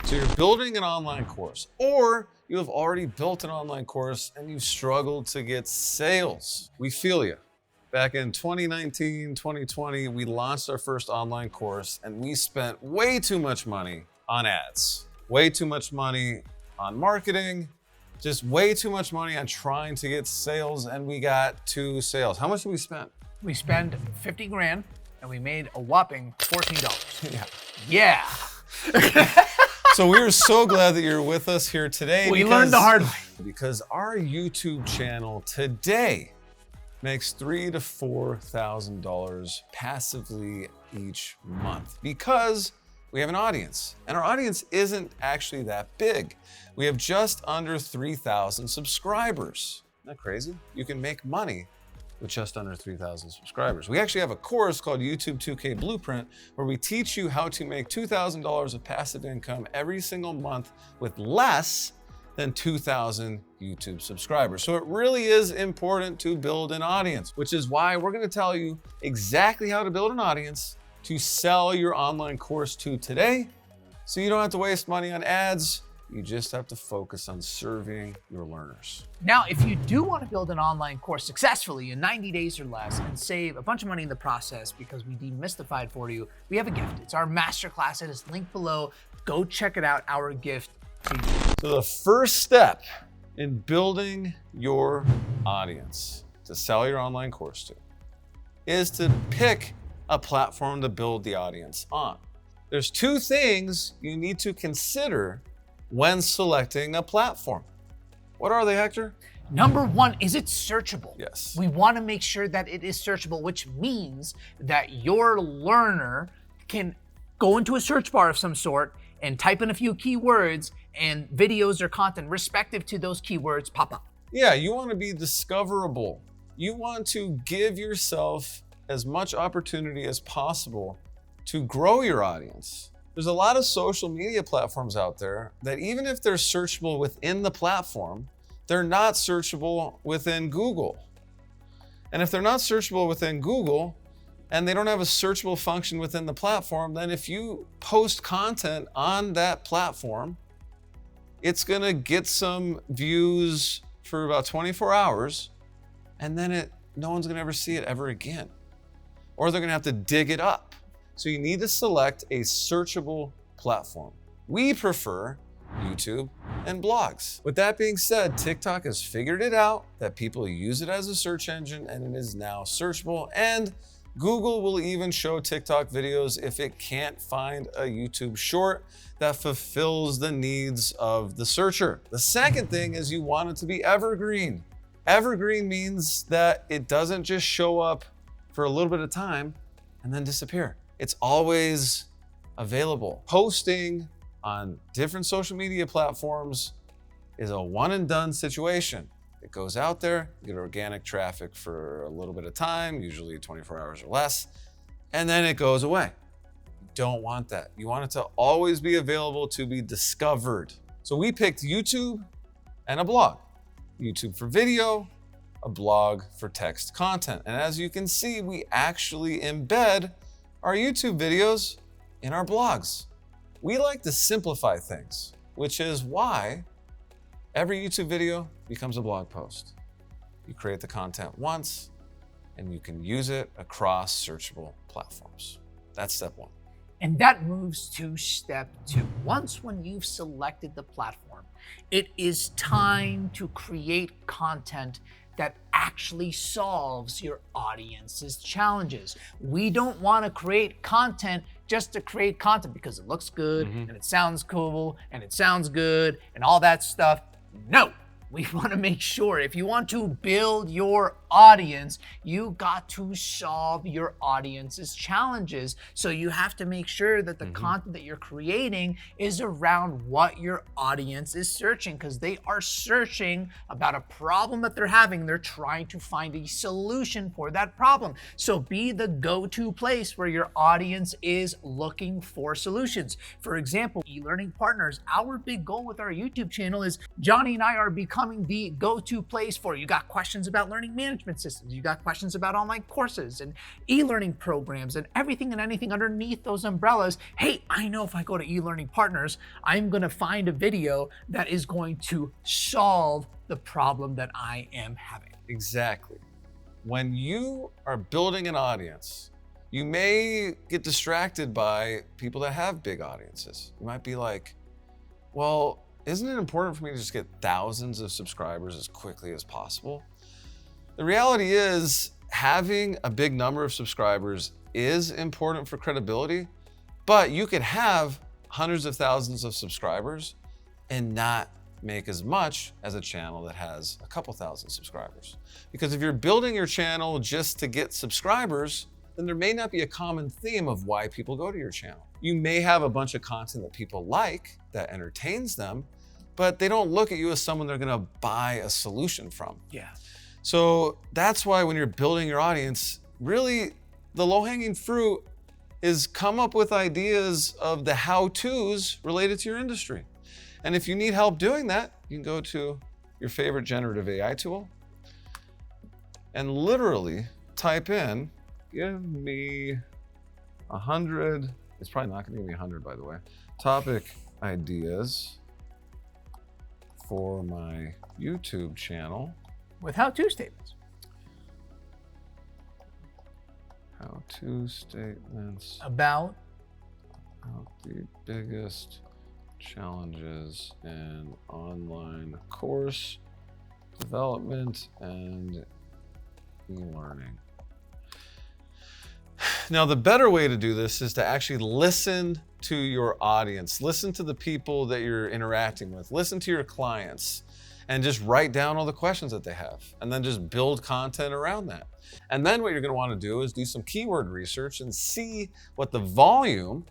So you're building an online course, or you have already built an online course and you've struggled to get sales. We feel you. Back in 2019, 2020, we launched our first online course and we spent way too much money on ads, way too much money on marketing, just way too much money on trying to get sales, and we got 2 sales. How much did we spend? We spent 50 grand and we made a whopping $14. Yeah. So we are so glad that you're with us here today. We learned the hard way. Because our YouTube channel today makes $3,000 to $4,000 passively each month because we have an audience, and our audience isn't actually that big. We have just under 3,000 subscribers. Isn't that crazy? You can make money with just under 3,000 subscribers. We actually have a course called YouTube 2K Blueprint where we teach you how to make $2,000 of passive income every single month with less than 2,000 YouTube subscribers. So it really is important to build an audience, which is why we're gonna tell you exactly how to build an audience to sell your online course to today, so you don't have to waste money on ads. You just have to focus on serving your learners. Now, if you do want to build an online course successfully in 90 days or less and save a bunch of money in the process because we demystified for you, we have a gift. It's our MasterClass. It is linked below. Go check it out, our gift to you. So the first step in building your audience to sell your online course to is to pick a platform to build the audience on. There's 2 things you need to consider when selecting a platform. What are they, Hector? Number 1, is it searchable? Yes. We want to make sure that it is searchable, which means that your learner can go into a search bar of some sort and type in a few keywords, and videos or content respective to those keywords pop up. Yeah, you want to be discoverable. You want to give yourself as much opportunity as possible to grow your audience. There's a lot of social media platforms out there that even if they're searchable within the platform, they're not searchable within Google. And if they're not searchable within Google and they don't have a searchable function within the platform, then if you post content on that platform, it's gonna get some views for about 24 hours, and then no one's gonna ever see it ever again. Or they're gonna have to dig it up. So you need to select a searchable platform. We prefer YouTube and blogs. With that being said, TikTok has figured it out that people use it as a search engine, and it is now searchable, and Google will even show TikTok videos if it can't find a YouTube short that fulfills the needs of the searcher. The second thing is you want it to be evergreen. Evergreen means that it doesn't just show up for a little bit of time and then disappear. It's always available. Posting on different social media platforms is a one and done situation. It goes out there, you get organic traffic for a little bit of time, usually 24 hours or less, and then it goes away. You don't want that. You want it to always be available to be discovered. So we picked YouTube and a blog. YouTube for video, a blog for text content. And as you can see, we actually embed our YouTube videos in our blogs. We like to simplify things, which is why every YouTube video becomes a blog post. You create the content once and you can use it across searchable platforms. That's step 1. And that moves to step 2. When you've selected the platform, it is time to create content that actually solves your audience's challenges. We don't want to create content just to create content because it looks good and it sounds cool and it sounds good and all that stuff. No. We want to make sure if you want to build your audience, you got to solve your audience's challenges. So you have to make sure that the content that you're creating is around what your audience is searching, because they are searching about a problem that they're having. They're trying to find a solution for that problem. So be the go-to place where your audience is looking for solutions. For example, eLearning partners, our big goal with our YouTube channel is Johnny and I are becoming becoming the go-to place for you. You got questions about learning management systems. You got questions about online courses and e-learning programs and everything and anything underneath those umbrellas. Hey, I know if I go to eLearning Partners, I'm going to find a video that is going to solve the problem that I am having. Exactly. When you are building an audience, you may get distracted by people that have big audiences. You might be like, well, isn't it important for me to just get thousands of subscribers as quickly as possible? The reality is, having a big number of subscribers is important for credibility, but you could have hundreds of thousands of subscribers and not make as much as a channel that has a couple thousand subscribers. Because if you're building your channel just to get subscribers, then there may not be a common theme of why people go to your channel. You may have a bunch of content that people like, that entertains them, but they don't look at you as someone they're gonna buy a solution from. Yeah. So that's why when you're building your audience, really the low-hanging fruit is come up with ideas of the how-tos related to your industry. And if you need help doing that, you can go to your favorite generative AI tool and literally type in, give me 100, it's probably not gonna give me 100 by the way, topic ideas for my YouTube channel. With how-to statements. How-to statements About the biggest challenges in online course development and e-learning. Now, the better way to do this is to actually listen to your audience, listen to the people that you're interacting with, listen to your clients, and just write down all the questions that they have, and then just build content around that. And then what you're gonna wanna do is do some keyword research and see what the volume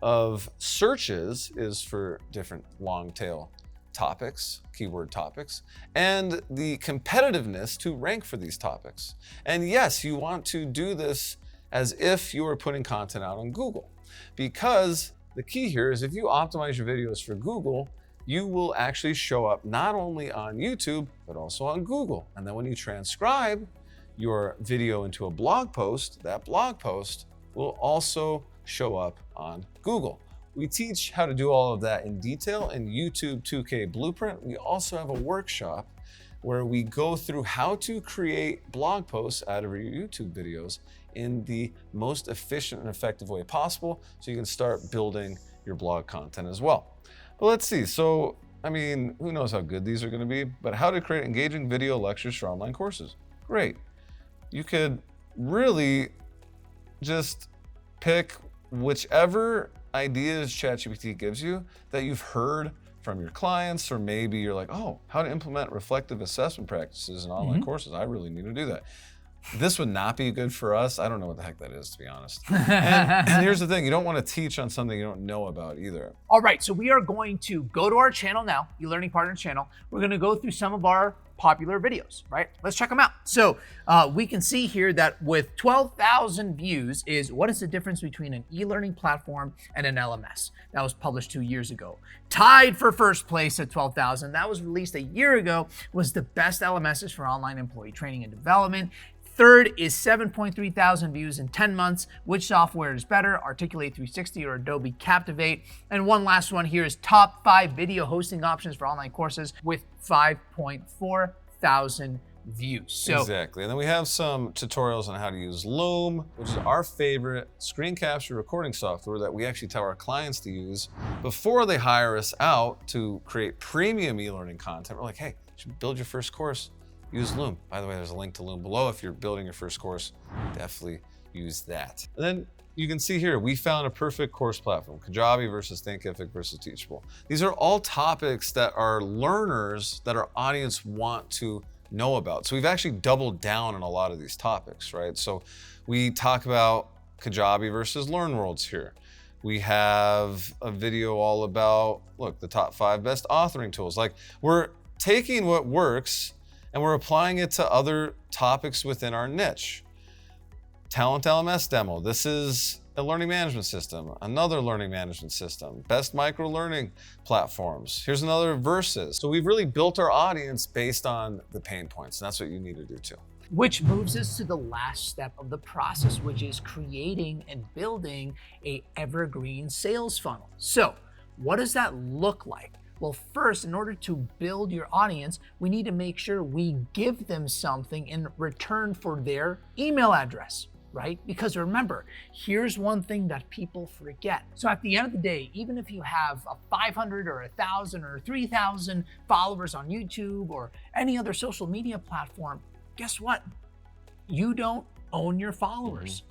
of searches is for different long tail topics, keyword topics, and the competitiveness to rank for these topics. And yes, you want to do this as if you were putting content out on Google, because the key here is if you optimize your videos for Google, you will actually show up not only on YouTube, but also on Google. And then when you transcribe your video into a blog post, that blog post will also show up on Google. We teach how to do all of that in detail in YouTube 2K Blueprint. We also have a workshop where we go through how to create blog posts out of your YouTube videos in the most efficient and effective way possible, so you can start building your blog content as well. But let's see, so, I mean, who knows how good these are gonna be, but how to create engaging video lectures for online courses. Great. You could really just pick whichever ideas ChatGPT gives you that you've heard from your clients, or maybe you're like, oh, how to implement reflective assessment practices in online courses. I really need to do that. This would not be good for us. I don't know what the heck that is, to be honest. And here's the thing, you don't want to teach on something you don't know about either. All right, so we are going to go to our channel now, eLearning Partner channel. We're gonna go through some of our popular videos, right? Let's check them out. So we can see here that with 12,000 views is what is the difference between an e-learning platform and an LMS? That was published 2 years ago. Tied for first place at 12,000, that was released a year ago, was the best LMSs for online employee training and development. Third is 7.3 thousand views in 10 months. Which software is better, Articulate 360 or Adobe Captivate? And one last one here is top 5 video hosting options for online courses with 5.4 thousand views. So exactly, and then we have some tutorials on how to use Loom, which is our favorite screen capture recording software that we actually tell our clients to use before they hire us out to create premium e-learning content. We're like, hey, you should build your first course, use Loom. By the way, there's a link to Loom below. If you're building your first course, definitely use that. And then you can see here, we found a perfect course platform, Kajabi versus Thinkific versus Teachable. These are all topics that our learners, that our audience want to know about. So we've actually doubled down on a lot of these topics, right? So we talk about Kajabi versus LearnWorlds here. We have a video all about, look, the top 5 best authoring tools. Like, we're taking what works and we're applying it to other topics within our niche. Talent LMS demo. This is a learning management system, another learning management system, best micro learning platforms. Here's another versus. So we've really built our audience based on the pain points. And that's what you need to do too. Which moves us to the last step of the process, which is creating and building a evergreen sales funnel. So what does that look like? Well, first, in order to build your audience, we need to make sure we give them something in return for their email address, right? Because remember, here's one thing that people forget. So at the end of the day, even if you have a 500 or 1,000 or 3,000 followers on YouTube or any other social media platform, guess what? You don't own your followers.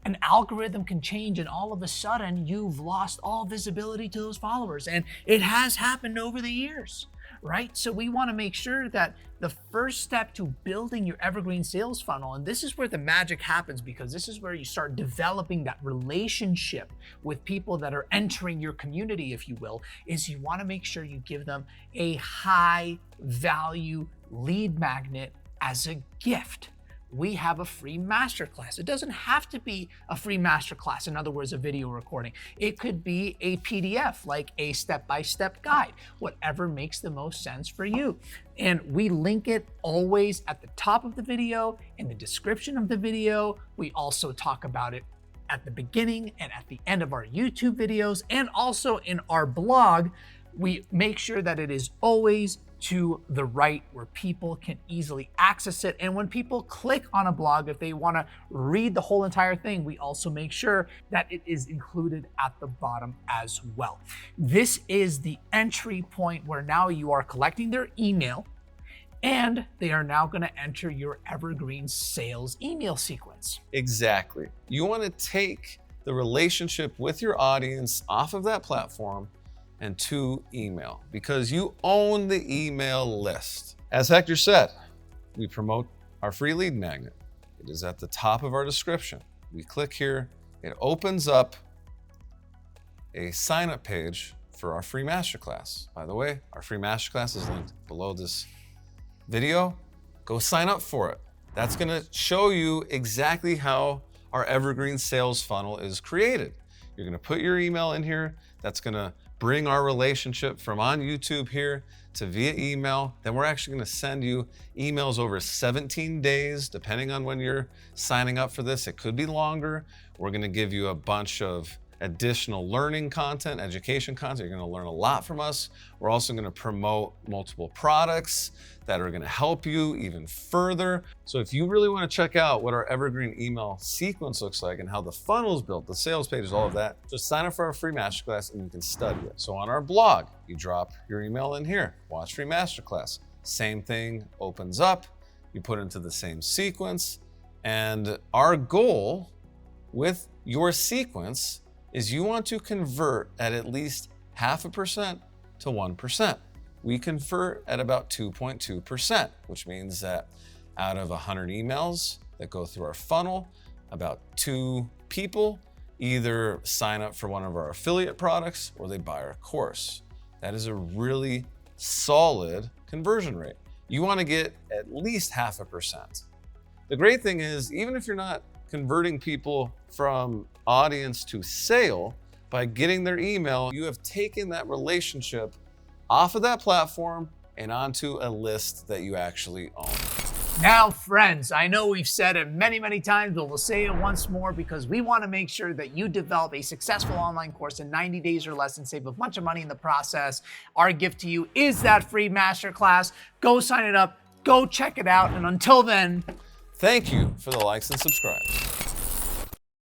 An algorithm can change and all of a sudden you've lost all visibility to those followers. And it has happened over the years, right? So we want to make sure that the first step to building your evergreen sales funnel, and this is where the magic happens, because this is where you start developing that relationship with people that are entering your community, if you will, is you want to make sure you give them a high value lead magnet as a gift. We have a free masterclass. It doesn't have to be a free masterclass, in other words, a video recording. It could be a PDF, like a step-by-step guide, whatever makes the most sense for you. And we link it always at the top of the video, in the description of the video. We also talk about it at the beginning and at the end of our YouTube videos, and also in our blog. We make sure that it is always to the right where people can easily access it. And when people click on a blog, if they want to read the whole entire thing, we also make sure that it is included at the bottom as well. This is the entry point where now you are collecting their email and they are now going to enter your evergreen sales email sequence. Exactly. You want to take the relationship with your audience off of that platform and to email, because you own the email list. As Hector said, we promote our free lead magnet. It is at the top of our description. We click here, it opens up a sign-up page for our free masterclass. By the way, our free masterclass is linked below this video. Go sign up for it. That's gonna show you exactly how our evergreen sales funnel is created. You're gonna put your email in here. That's gonna bring our relationship from on YouTube here to via email. Then we're actually gonna send you emails over 17 days, depending on when you're signing up for this. It could be longer. We're gonna give you a bunch of additional learning content, education content. You're gonna learn a lot from us. We're also gonna promote multiple products that are gonna help you even further. So if you really wanna check out what our evergreen email sequence looks like and how the funnel is built, the sales pages, all of that, just sign up for our free masterclass and you can study it. So on our blog, you drop your email in here, watch free masterclass. Same thing opens up, you put into the same sequence. And our goal with your sequence is you want to convert at least 0.5% to 1%. We convert at about 2.2%, which means that out of 100 emails that go through our funnel, about 2 people either sign up for one of our affiliate products or they buy our course. That is a really solid conversion rate. You want to get at least 0.5%. The great thing is, even if you're not converting people from audience to sale, by getting their email, you have taken that relationship off of that platform and onto a list that you actually own. Now, friends, I know we've said it many, many times, but we'll say it once more because we want to make sure that you develop a successful online course in 90 days or less and save a bunch of money in the process. Our gift to you is that free masterclass. Go sign it up, go check it out, and until then, thank you for the likes and subscribes.